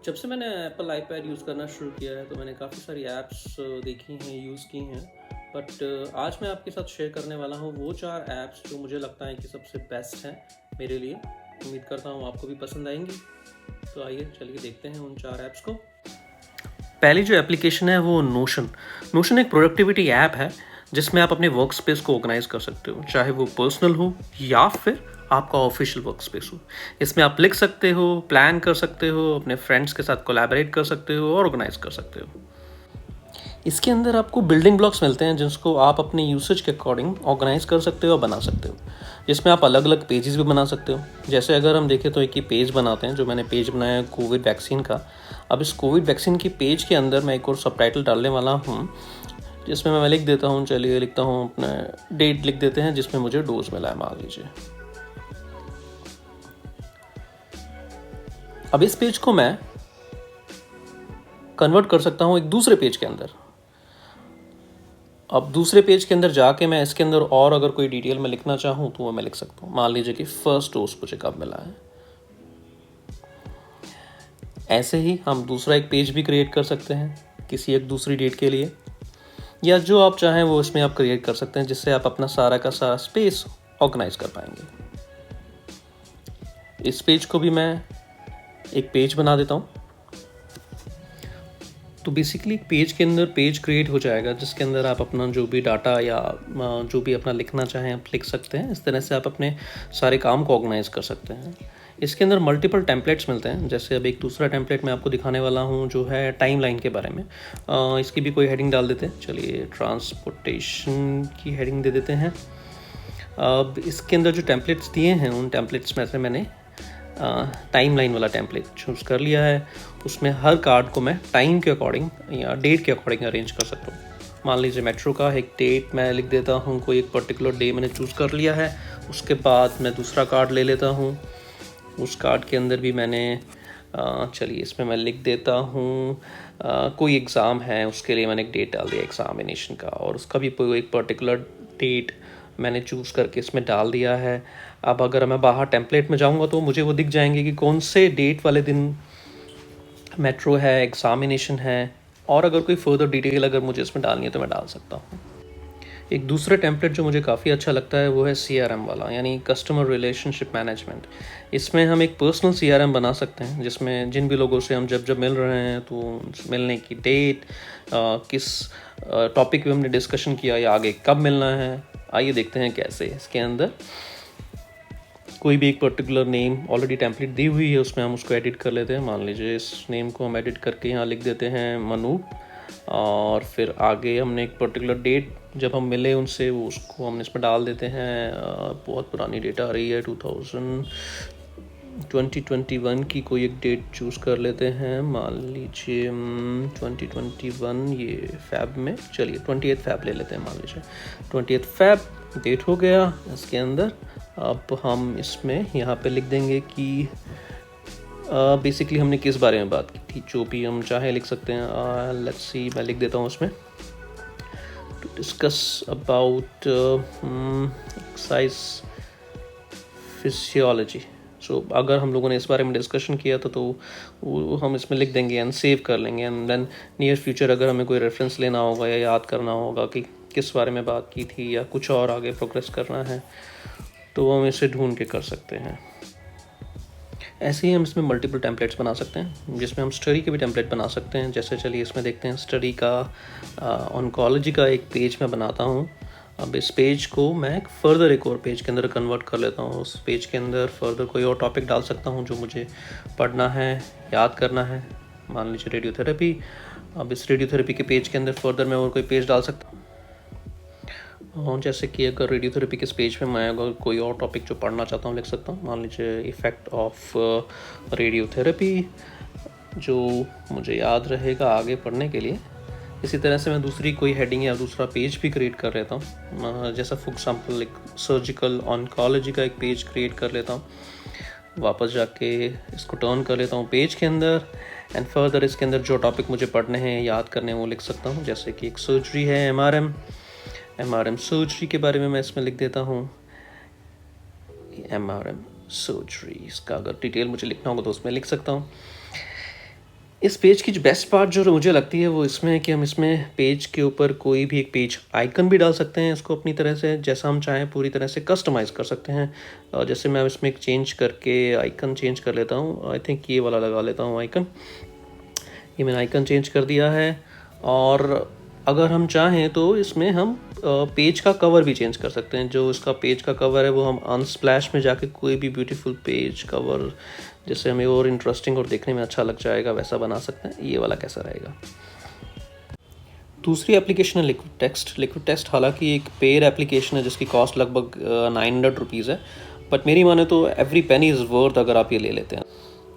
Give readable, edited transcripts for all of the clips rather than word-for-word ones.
जब से मैंने एप्पल आईपैड यूज़ करना शुरू किया है तो मैंने काफ़ी सारी ऐप्स देखी हैं, यूज़ की हैं। बट आज मैं आपके साथ शेयर करने वाला हूँ वो 4 ऐप्स जो मुझे लगता है कि सबसे बेस्ट हैं मेरे लिए। उम्मीद करता हूँ आपको भी पसंद आएंगी। तो आइए चलिए देखते हैं उन 4 ऐप्स को। पहली जो एप्लीकेशन है वो नोशन एक प्रोडक्टिविटी ऐप है जिसमें आप अपने वर्क स्पेस को ऑर्गेनाइज कर सकते हो, चाहे वो पर्सनल हो या फिर आपका ऑफिशियल वर्क स्पेस हो। इसमें आप लिख सकते हो, प्लान कर सकते हो, अपने फ्रेंड्स के साथ कोलैबोरेट कर सकते हो और ऑर्गेनाइज कर सकते हो। इसके अंदर आपको बिल्डिंग ब्लॉक्स मिलते हैं जिसको आप अपने यूसेज के अकॉर्डिंग ऑर्गेनाइज कर सकते हो और बना सकते हो, जिसमें आप अलग अलग पेजेस भी बना सकते हो। जैसे अगर हम देखें तो एक ही पेज बनाते हैं, जो मैंने पेज बनाया है कोविड वैक्सीन का। अब इस कोविड वैक्सीन की पेज के अंदर मैं एक और सबटाइटल डालने वाला हूँ, जिसमें मैं लिख देता हूँ, चलिए लिखता हूँ अपना डेट लिख देते हैं जिसमें मुझे डोज मिला है, मान लीजिए। अब इस पेज को मैं कन्वर्ट कर सकता हूँ एक दूसरे पेज के अंदर। अब दूसरे पेज के अंदर जाके मैं इसके अंदर और अगर कोई डिटेल में लिखना चाहूँ तो वो मैं लिख सकता हूँ। मान लीजिए कि फर्स्ट डोज मुझे कब मिला है। ऐसे ही हम दूसरा एक पेज भी क्रिएट कर सकते हैं किसी एक दूसरी डेट के लिए, या जो आप चाहें वो इसमें आप क्रिएट कर सकते हैं, जिससे आप अपना सारा का सारा स्पेस ऑर्गेनाइज कर पाएंगे। इस पेज को भी मैं एक पेज बना देता हूँ। तो बेसिकली पेज के अंदर पेज क्रिएट हो जाएगा जिसके अंदर आप अपना जो भी डाटा या जो भी अपना लिखना चाहें आप लिख सकते हैं। इस तरह से आप अपने सारे काम को ऑर्गेनाइज कर सकते हैं। इसके अंदर मल्टीपल टेम्पलेट्स मिलते हैं। जैसे अब एक दूसरा टेम्पलेट मैं आपको दिखाने वाला हूँ जो है टाइमलाइन के बारे में। इसकी भी कोई हेडिंग डाल देते हैं, चलिए ट्रांसपोर्टेशन की हेडिंग दे देते हैं। अब इसके अंदर जो टेम्पलेट्स दिए हैं उन टेम्पलेट्स में से मैंने टाइमलाइन वाला टेम्पलेट चूज़ कर लिया है। उसमें हर कार्ड को मैं टाइम के अकॉर्डिंग या डेट के अकॉर्डिंग अरेंज कर सकता हूँ। मान लीजिए मेट्रो का एक डेट मैं लिख देता हूँ, कोई एक पर्टिकुलर डे मैंने चूज़ कर लिया है। उसके बाद मैं दूसरा कार्ड ले लेता हूँ। उस कार्ड के अंदर भी मैंने चलिए इसमें मैं लिख देता हूँ कोई एग्ज़ाम है, उसके लिए मैंने एक डेट डाल दिया एग्ज़ामिनेशन का, और उसका भी कोई एक पर्टिकुलर डेट मैंने चूज़ करके इसमें डाल दिया है। अब अगर मैं बाहर टेम्पलेट में जाऊंगा तो मुझे वो दिख जाएंगे कि कौन से डेट वाले दिन मेट्रो है, एग्ज़ामिनेशन है, और अगर कोई फर्दर डिटेल अगर मुझे इसमें डालनी है तो मैं डाल सकता हूँ। एक दूसरा टेम्पलेट जो मुझे काफ़ी अच्छा लगता है वो है CRM वाला, यानी कस्टमर रिलेशनशिप मैनेजमेंट। इसमें हम एक पर्सनल CRM बना सकते हैं जिसमें जिन भी लोगों से हम जब जब मिल रहे हैं तो मिलने की डेट, किस टॉपिक पे हमने डिस्कशन किया या आगे कब मिलना है। आइए देखते हैं कैसे। इसके अंदर कोई भी एक पर्टिकुलर नेम ऑलरेडी टेम्पलेट दी हुई है, उसमें हम उसको एडिट कर लेते हैं। मान लीजिए इस नेम को हम एडिट करके यहाँ लिख देते हैं मनु, और फिर आगे हमने एक पर्टिकुलर डेट जब हम मिले उनसे वो उसको हम इसमें डाल देते हैं। बहुत पुरानी डेट आ रही है, 2021 की कोई एक डेट चूज़ कर लेते हैं। मान लीजिए 2021 ये फैब में, चलिए 28 फैब ले लेते हैं। मान लीजिए 28 फैब डेट हो गया इसके अंदर। अब हम इसमें यहाँ पे लिख देंगे कि बेसिकली हमने किस बारे में बात की थी, जो भी हम चाहे लिख सकते हैं। लेट्स सी, मैं लिख देता हूँ उसमें to discuss about exercise physiology. So अगर हम लोगों ने इस बारे में डिस्कशन किया था तो वो हम इसमें लिख देंगे एंड सेव कर लेंगे। एंड देन नियर फ्यूचर अगर हमें कोई रेफरेंस लेना होगा या याद करना होगा कि किस बारे में बात की थी या कुछ और आगे प्रोग्रेस करना है तो हम इसे ढूंढ के कर सकते हैं। ऐसे ही हम इसमें मल्टीपल टेम्पलेट्स बना सकते हैं जिसमें हम स्टडी के भी टेम्पलेट बना सकते हैं। जैसे चलिए इसमें देखते हैं स्टडी का ऑन्कोलॉजी का एक पेज मैं बनाता हूँ। अब इस पेज को मैं फर्दर एक और पेज के अंदर कन्वर्ट कर लेता हूँ। उस पेज के अंदर फर्दर कोई और टॉपिक डाल सकता हूँ जो मुझे पढ़ना है, याद करना है। मान लीजिए रेडियोथेरेपी। अब इस रेडियोथेरेपी के पेज के अंदर फर्दर मैं और कोई पेज डाल सकता हूँ। जैसे कि अगर रेडियोथेरेपी के पेज पे मैं अगर कोई और टॉपिक जो पढ़ना चाहता हूँ लिख सकता हूँ। मान लीजिए इफ़ेक्ट ऑफ रेडियोथेरेपी, जो मुझे याद रहेगा आगे पढ़ने के लिए। इसी तरह से मैं दूसरी कोई हेडिंग या दूसरा पेज भी क्रिएट कर लेता हूँ। जैसा फॉर एग्जांपल एक सर्जिकल ऑन्कोलॉजी का एक पेज क्रिएट कर लेता हूँ। वापस जाके इसको टर्न कर लेता हूँ पेज के अंदर, एंड फर्दर इसके अंदर जो टॉपिक मुझे पढ़ने हैं, याद करने हैं वो लिख सकता हूँ। जैसे कि एक सर्जरी है, MRM सर्जरी के बारे में मैं इसमें लिख देता हूँ। MRM सर्जरी, इसका अगर डिटेल मुझे लिखना होगा तो उसमें लिख सकता हूँ। इस पेज की जो बेस्ट पार्ट जो मुझे लगती है वो इसमें है कि हम इसमें पेज के ऊपर कोई भी एक पेज आइकन भी डाल सकते हैं, इसको अपनी तरह से जैसा हम चाहें पूरी तरह से कस्टमाइज़ कर सकते हैं। जैसे मैं इसमें एक चेंज करके आइकन चेंज कर लेता हूँ, आई थिंक ये वाला लगा लेता हूँ आइकन। ये मैंने आइकन चेंज कर दिया है। और अगर हम चाहें तो इसमें हम पेज का कवर भी चेंज कर सकते हैं। जो इसका पेज का कवर है वो हम अनस्प्लैश में जाके कोई भी ब्यूटीफुल पेज कवर जैसे हमें और इंटरेस्टिंग और देखने में अच्छा लग जाएगा वैसा बना सकते हैं। ये वाला कैसा रहेगा। दूसरी एप्लीकेशन है लिक्विड टेक्स्ट। लिक्विड टेक्स्ट हालांकि एक पेड एप्लीकेशन है जिसकी कॉस्ट लगभग 900 रुपीज़ है, बट मेरी माने तो एवरी पेनी इज़ वर्थ अगर आप ये ले लेते हैं।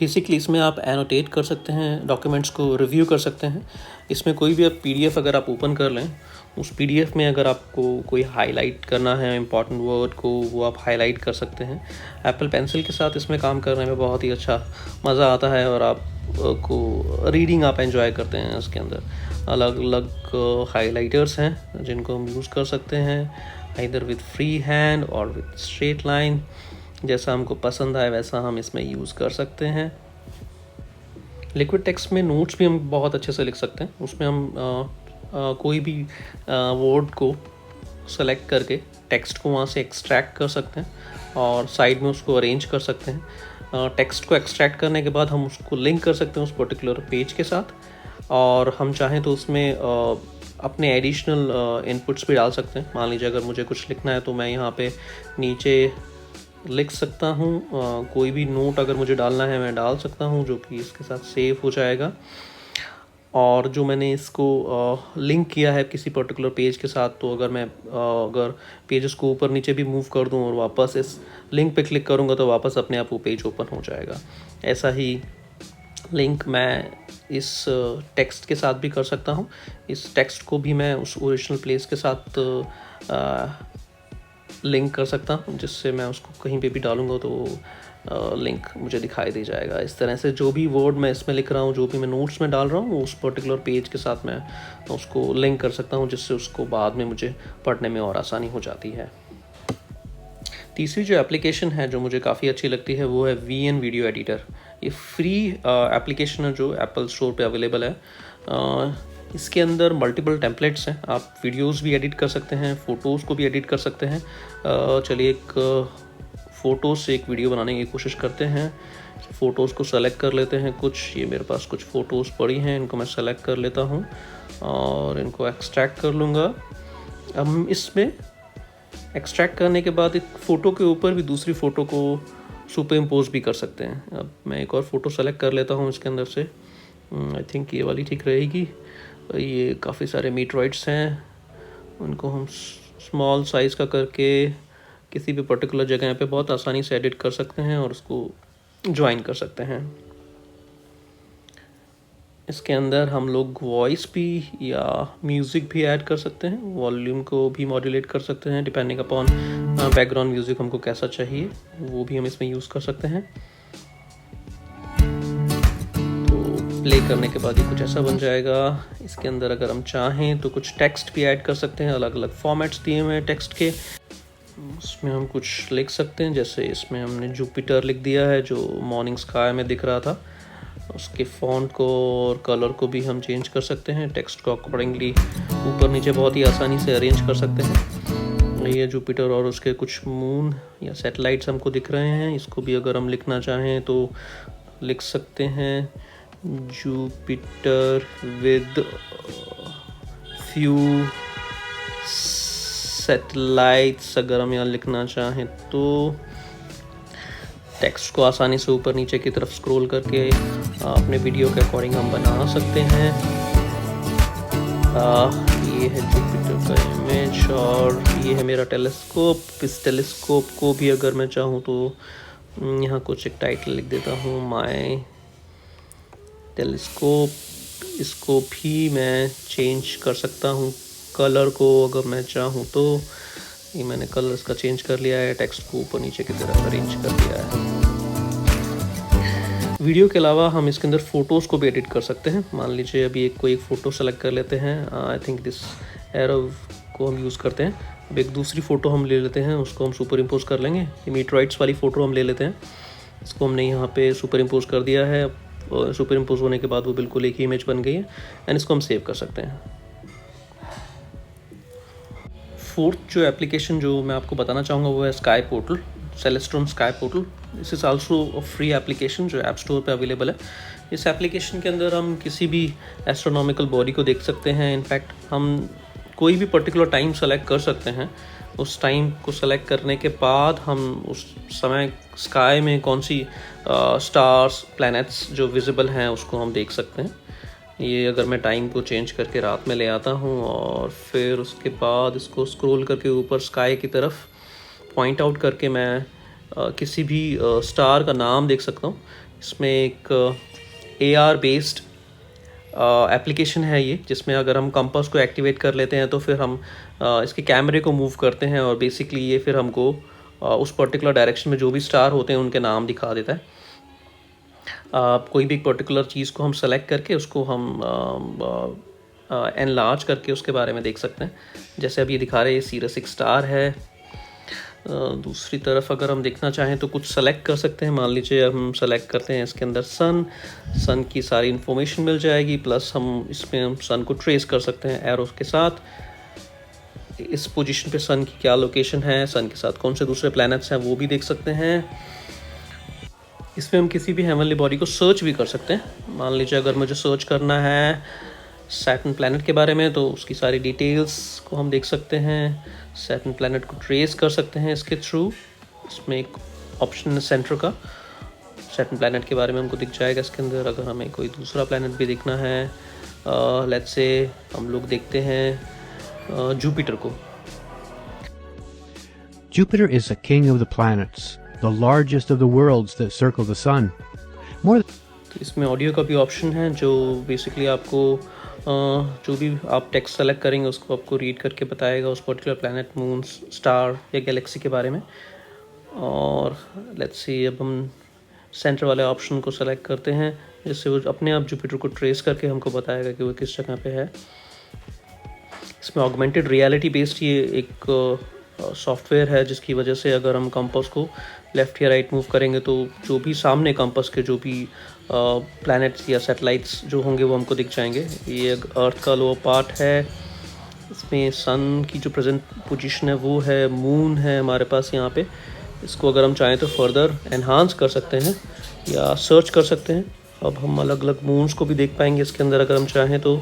बेसिकली इसमें आप एनोटेट कर सकते हैं, डॉक्यूमेंट्स को रिव्यू कर सकते हैं। इसमें कोई भी आप पीडीएफ अगर आप ओपन कर लें, उस पीडीएफ में अगर आपको कोई हाईलाइट करना है इंपॉर्टेंट वर्ड को, वो आप हाईलाइट कर सकते हैं। एप्पल पेंसिल के साथ इसमें काम करने में बहुत ही अच्छा मज़ा आता है और आप को रीडिंग आप एंजॉय करते हैं। इसके अंदर अलग अलग हाईलाइटर्स हैं जिनको हम यूज़ कर सकते हैं, आइदर विद फ्री हैंड और विद स्ट्रेट लाइन। जैसा हमको पसंद आए वैसा हम इसमें यूज़ कर सकते हैं। लिक्विड टेक्स्ट में नोट्स भी हम बहुत अच्छे से लिख सकते हैं। उसमें हम कोई भी वर्ड को सेलेक्ट करके टेक्स्ट को वहाँ से एक्सट्रैक्ट कर सकते हैं और साइड में उसको अरेंज कर सकते हैं। टेक्स्ट को एक्सट्रैक्ट करने के बाद हम उसको लिंक कर सकते हैं उस पर्टिकुलर पेज के साथ, और हम चाहें तो उसमें अपने एडिशनल इनपुट्स भी डाल सकते हैं। मान लीजिए अगर मुझे कुछ लिखना है तो मैं यहाँ पे नीचे लिख सकता हूँ। कोई भी नोट अगर मुझे डालना है मैं डाल सकता हूँ, जो कि इसके साथ सेव हो जाएगा। और जो मैंने इसको लिंक किया है किसी पर्टिकुलर पेज के साथ, तो अगर मैं अगर पेजेस को ऊपर नीचे भी मूव कर दूँ और वापस इस लिंक पे क्लिक करूँगा तो वापस अपने आप वो पेज ओपन हो जाएगा। ऐसा ही लिंक मैं इस टेक्स्ट के साथ भी कर सकता हूँ। इस टेक्स्ट को भी मैं उस ओरिजिनल प्लेस के साथ लिंक कर सकता हूँ, जिससे मैं उसको कहीं पे भी डालूँगा तो लिंक मुझे दिखाई दे जाएगा। इस तरह से जो भी वर्ड मैं इसमें लिख रहा हूँ, जो भी मैं नोट्स में डाल रहा हूँ, उस पर्टिकुलर पेज के साथ मैं उसको लिंक कर सकता हूँ, जिससे उसको बाद में मुझे पढ़ने में और आसानी हो जाती है। तीसरी जो एप्लीकेशन है जो मुझे काफ़ी अच्छी लगती है वो है VN वीडियो एडिटर। ये फ्री एप्लीकेशन है जो एप्पल स्टोर पे अवेलेबल है। इसके अंदर मल्टीपल टेम्पलेट्स हैं, आप वीडियोस भी एडिट कर सकते हैं, फ़ोटोज़ को भी एडिट कर सकते हैं। चलिए एक फ़ोटो से एक वीडियो बनाने की कोशिश करते हैं। फ़ोटोज़ को सेलेक्ट कर लेते हैं। कुछ ये मेरे पास कुछ फ़ोटोज़ पड़ी हैं, इनको मैं सेलेक्ट कर लेता हूँ और इनको एक्सट्रैक्ट कर लूँगा। हम इसमें एक्सट्रैक्ट करने के बाद एक फ़ोटो के ऊपर भी दूसरी फ़ोटो को सुपर इम्पोज भी कर सकते हैं। अब मैं एक और फ़ोटो सेलेक्ट कर लेता हूँ इसके अंदर से। आई थिंक ये वाली ठीक रहेगी। ये काफ़ी सारे मीटरॉइड्स हैं, उनको हम स्मॉल साइज़ का करके किसी भी पर्टिकुलर जगह पे बहुत आसानी से एडिट कर सकते हैं और उसको ज्वाइन कर सकते हैं। इसके अंदर हम लोग वॉइस भी या म्यूज़िक भी ऐड कर सकते हैं, वॉल्यूम को भी मॉड्यूलेट कर सकते हैं डिपेंडिंग अपॉन बैकग्राउंड म्यूज़िक हमको कैसा चाहिए, वो भी हम इसमें यूज़ कर सकते हैं। तो प्ले करने के बाद ये कुछ ऐसा बन जाएगा। इसके अंदर अगर हम चाहें तो कुछ टेक्स्ट भी ऐड कर सकते हैं, अलग अलग फॉर्मेट्स दिए हुए हैं टेक्स्ट के। उसमें हम कुछ लिख सकते हैं, जैसे इसमें हमने जुपिटर लिख दिया है जो मॉर्निंग स्काई में दिख रहा था। उसके फॉन्ट को और कलर को भी हम चेंज कर सकते हैं, टेक्स्ट को अकॉर्डिंगली ऊपर नीचे बहुत ही आसानी से अरेंज कर सकते हैं। ये जुपिटर और उसके कुछ मून या सैटेलाइट्स हमको दिख रहे हैं, इसको भी अगर हम लिखना चाहें तो लिख सकते हैं। जुपिटर विद फ्यू सैटेलाइट्स अगर हम यहाँ लिखना चाहें तो टेक्स्ट को आसानी से ऊपर नीचे की तरफ स्क्रॉल करके अपने वीडियो के अकॉर्डिंग हम बना सकते हैं। ये है जुपिटर का इमेज और ये है मेरा टेलीस्कोप। इस टेलीस्कोप को भी अगर मैं चाहूँ तो यहाँ कुछ एक टाइटल लिख देता हूँ, माय टेलीस्कोप। इसको भी मैं चेंज कर सकता हूँ, कलर को अगर मैं चाहूँ तो। ये मैंने कलर इसका चेंज कर लिया है, टेक्स्ट को ऊपर नीचे की तरफ अरेंज कर दिया है। वीडियो के अलावा हम इसके अंदर फ़ोटोज़ को भी एडिट कर सकते हैं। मान लीजिए अभी कोई फ़ोटो सेलेक्ट कर लेते हैं, आई थिंक दिस एरो को हम यूज़ करते हैं। अब एक दूसरी फ़ोटो हम ले लेते हैं, उसको हम सुपर इम्पोज कर लेंगे। ये मीटरॉइड्स वाली फ़ोटो हम ले लेते हैं, इसको हमने यहाँ पे सुपर इम्पोज कर दिया है। सुपर इम्पोज होने के बाद वो बिल्कुल एक ही इमेज बन गई है एंड इसको हम सेव कर सकते हैं। फोर्थ जो एप्लीकेशन जो मैं आपको बताना चाहूँगा वो है sky portal, Celestron sky portal. This is also a free application जो ऐप स्टोर पे अवेलेबल है। इस एप्लीकेशन के अंदर हम किसी भी एस्ट्रोनॉमिकल बॉडी को देख सकते हैं। इनफैक्ट हम कोई भी पर्टिकुलर टाइम सेलेक्ट कर सकते हैं। उस टाइम को सेलेक्ट करने के बाद हम उस समय स्काई में कौन सी स्टार्स, प्लैनेट्स जो विजिबल हैं उसको हम देख सकते हैं। ये अगर मैं टाइम को चेंज करके रात में ले आता हूँ और फिर उसके बाद इसको स्क्रॉल करके ऊपर स्काई की तरफ पॉइंट आउट करके मैं किसी भी स्टार का नाम देख सकता हूँ। इसमें एक AR बेस्ड एप्लीकेशन है ये, जिसमें अगर हम कंपास को एक्टिवेट कर लेते हैं तो फिर हम इसके कैमरे को मूव करते हैं और बेसिकली ये फिर हमको उस पर्टिकुलर डायरेक्शन में जो भी स्टार होते हैं उनके नाम दिखा देता है। कोई भी पर्टिकुलर चीज़ को हम सेलेक्ट करके उसको हम एनलार्ज करके उसके बारे में देख सकते हैं। जैसे अब ये दिखा रहे हैं सीरस एक स्टार है। दूसरी तरफ अगर हम देखना चाहें तो कुछ सेलेक्ट कर सकते हैं। मान लीजिए हम सेलेक्ट करते हैं इसके अंदर सन की सारी इन्फॉर्मेशन मिल जाएगी, प्लस हम सन को ट्रेस कर सकते हैं एरोस के साथ। इस पोजीशन पे सन की क्या लोकेशन है, सन के साथ कौन से दूसरे प्लैनेट्स हैं वो भी देख सकते हैं। इसमें हम किसी भी हेवनली बॉडी को सर्च भी कर सकते हैं। मान लीजिए अगर मुझे सर्च करना है सैटर्न प्लैनेट के बारे में तो उसकी सारी डिटेल्स को हम देख सकते हैं। सैटर्न प्लैनेट को ट्रेस कर सकते हैं इसके थ्रू। इसमें एक ऑप्शन है सेंटर का, सैटर्न प्लैनेट के बारे में हमको दिख जाएगा इसके अंदर। अगर हमें कोई दूसरा प्लैनेट भी देखना है, लेट्स से हम लोग देखते हैं जुपिटर को। Jupiter is the king of the planets, the largest of the worlds that circle the sun. तो इसमें ऑडियो का भी ऑप्शन है जो बेसिकली आपको जो भी आप टेक्स्ट सेलेक्ट करेंगे उसको आपको रीड करके बताएगा उस पर्टिकुलर प्लैनेट, मून, स्टार या गैलेक्सी के बारे में। और लेट्स सी अब हम सेंटर वाले ऑप्शन को सेलेक्ट करते हैं जिससे वो अपने आप जुपिटर को ट्रेस करके हमको बताएगा कि वो किस जगह पे है। इसमें ऑगमेंटेड रियलिटी बेस्ड ये एक सॉफ्टवेयर है जिसकी वजह से अगर हम कंपास को लेफ़्ट या राइट मूव करेंगे तो जो भी सामने कंपास के जो भी प्लैनेट्स या सैटेलाइट्स जो होंगे वो हमको दिख जाएंगे। ये अर्थ का लोअर पार्ट है। इसमें सन की जो प्रेजेंट पोजीशन है वो है, मून है हमारे पास यहाँ पे। इसको अगर हम चाहें तो फर्दर एनहांस कर सकते हैं या सर्च कर सकते हैं। अब हम अलग अलग मून्स को भी देख पाएंगे इसके अंदर अगर हम चाहें तो।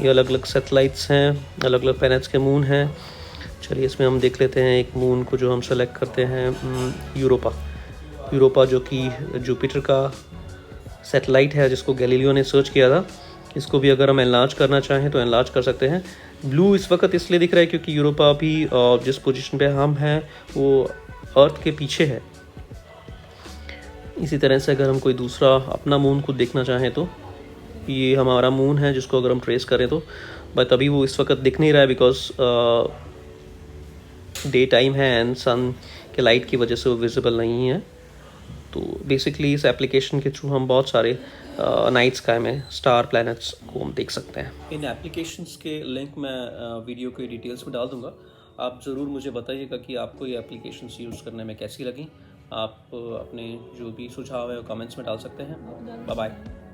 ये अलग अलग सैटेलाइट्स हैं, अलग अलग प्लैनेट्स के मून हैं। चलिए इसमें हम देख लेते हैं एक मून को जो हम सेलेक्ट करते हैं, यूरोपा जो कि जुपिटर का सैटेलाइट है जिसको गैलीलियो ने सर्च किया था। इसको भी अगर हम एनलार्ज करना चाहें तो एनलार्ज कर सकते हैं। ब्लू इस वक्त इसलिए दिख रहा है क्योंकि यूरोपा भी जिस पोजीशन पे हम हैं वो अर्थ के पीछे है। इसी तरह से अगर हम कोई दूसरा अपना मून को देखना चाहें तो ये हमारा मून है जिसको अगर हम ट्रेस करें तो बट अभी वो इस वक्त दिख नहीं रहा है बिकॉज डे टाइम है एंड सन के लाइट की वजह से वो विजिबल नहीं है। तो बेसिकली इस एप्लीकेशन के थ्रू हम बहुत सारे नाइट स्काई में स्टार, प्लैनेट्स को हम देख सकते हैं। इन एप्लीकेशंस के लिंक मैं वीडियो के डिटेल्स में डाल दूंगा। आप ज़रूर मुझे बताइएगा कि आपको ये एप्लीकेशंस यूज़ करने में कैसी लगी। आप अपने जो भी सुझाव है वो कमेंट्स में डाल सकते हैं। Bye bye.